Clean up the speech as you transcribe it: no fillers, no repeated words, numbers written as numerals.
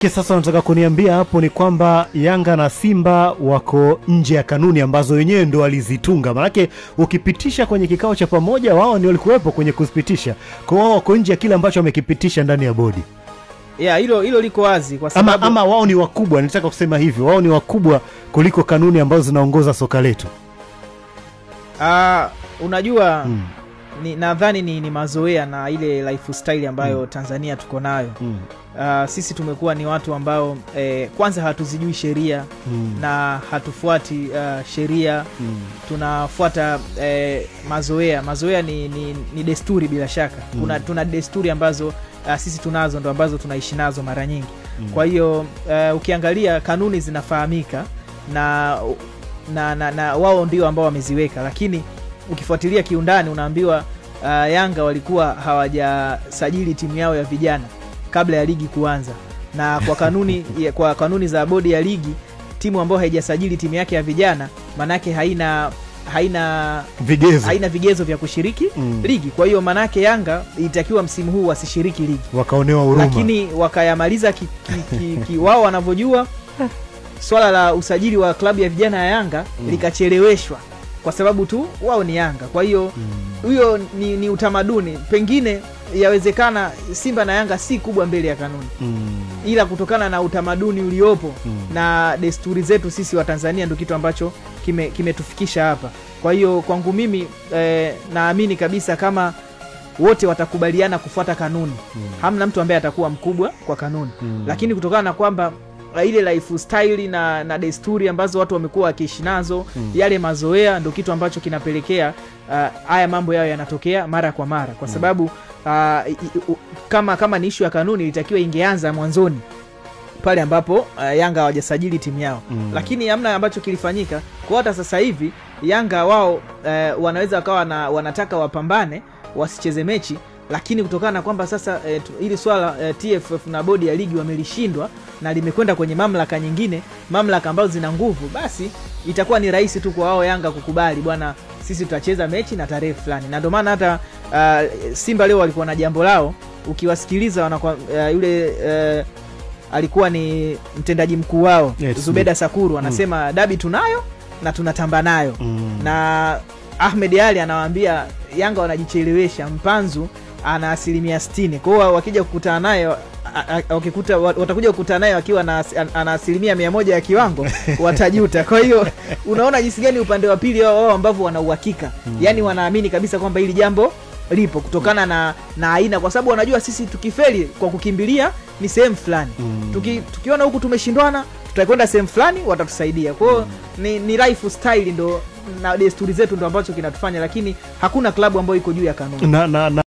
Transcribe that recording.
Sasa nataka kuniambia hapo ni kwamba Yanga na Simba wako nje ya kanuni ambazo wenyewe ndo walizitunga. Maanake ukipitisha kwenye kikao cha pamoja, wao ndio walikuwepo kwenye kuzipitisha. Kwa wao wako nje ya kile ambacho wamekipitisha ndani ya bodi. Hilo liko wazi kwa sababu ama wao ni wakubwa, nitaka kusema hivyo. Wao ni wakubwa kuliko kanuni ambazo zinaongoza soka letu. Unajua nadhani ni mazoea na ile lifestyle ambayo Tanzania tuko nayo. Sisi tumekuwa ni watu ambao kwanza hatuzijui sheria na hatufuati sheria. Tunafuata mazoea. Mazoea ni desturi bila shaka. Tuna desturi ambazo sisi tunazo, ndo ambazo tunaishi nazo mara nyingi. Kwa hiyo ukiangalia kanuni zinafahamika na wao ndio ambao wameziweka, lakini ukifuatilia kiundani unaambiwa Yanga walikuwa hawajasajili timu yao ya vijana kabla ya ligi kuanza. Na kwa kanuni za bodi ya ligi, timu ambayo haijasajili timu yake ya vijana manake haina vigezo vya kushiriki ligi. Kwa hiyo manake Yanga ilitakiwa msimu huu wasishiriki ligi. Wakaonewa huruma. Lakini wakayamaliza wao wanavyojua. Swala la usajili wa klabu ya vijana ya Yanga likacheleweshwa kwa sababu tu wao ni Yanga. Kwa hiyo huyo ni utamaduni. Pengine yawezekana Simba na Yanga si kubwa mbele ya kanuni. Ila kutokana na utamaduni uliopo na desturi zetu sisi wa Tanzania ndio kitu ambacho kimetufikisha hapa. Kwa hiyo kwangu mimi naamini kabisa kama wote watakubaliana kufuata kanuni, hamna mtu ambaye atakuwa mkubwa kwa kanuni. Lakini kutokana na kwamba ile lifestyle na desturi ambazo watu wamekuwa wakiishi nazo, yale mazoea ndio kitu ambacho kinapelekea haya mambo yao yanatokea mara kwa mara. Kwa sababu kama ni issue ya kanuni ilitakiwa ingeanza mwanzoni pale ambapo Yanga hawajasajili timu yao. Lakini hamna ambacho kilifanyika. Kwa hata sasa hivi Yanga wao wanaweza wakawa wanataka wapambane wasicheze mechi, lakini kutokana na kwamba sasa ili swala TFF na bodi ya ligi wamelishindwa na limekwenda kwenye mamlaka nyingine, mamlaka ambazo zina nguvu, basi itakuwa ni rahisi tu kwa wao Yanga kukubali, bwana sisi tutacheza mechi na tarehe fulani. Na ndio maana hata Simba leo walikuwa na jambo lao. Ukiwasikiliza wanakuwa yule alikuwa ni mtendaji mkuu wao, Zubeda Sakuru, anasema dabi tunayo na tunatamba nayo. Na Ahmed Ali anawaambia Yanga wanajichelewesha, Mpanzu ana 60%. Kwa hiyo wakija kukutana naye watakuja kukutana naye akiwa ana 100% ya kiwango, watajuta. Kwa hiyo unaona jinsi gani upande wa pili wao ambao wana uhakika. Yaani wanaamini kabisa kwamba hili jambo lipo kutokana na aina, kwa sababu wanajua sisi tukifeli kwa kukimbilia ni sehemu fulani. Tukiona huku tumeshindwana, tutakwenda sehemu fulani watatusaidia. Kwa hiyo ni lifestyle ndo na desturi zetu ndo ambacho kinatufanya, lakini hakuna klabu ambayo iko juu ya kanuni.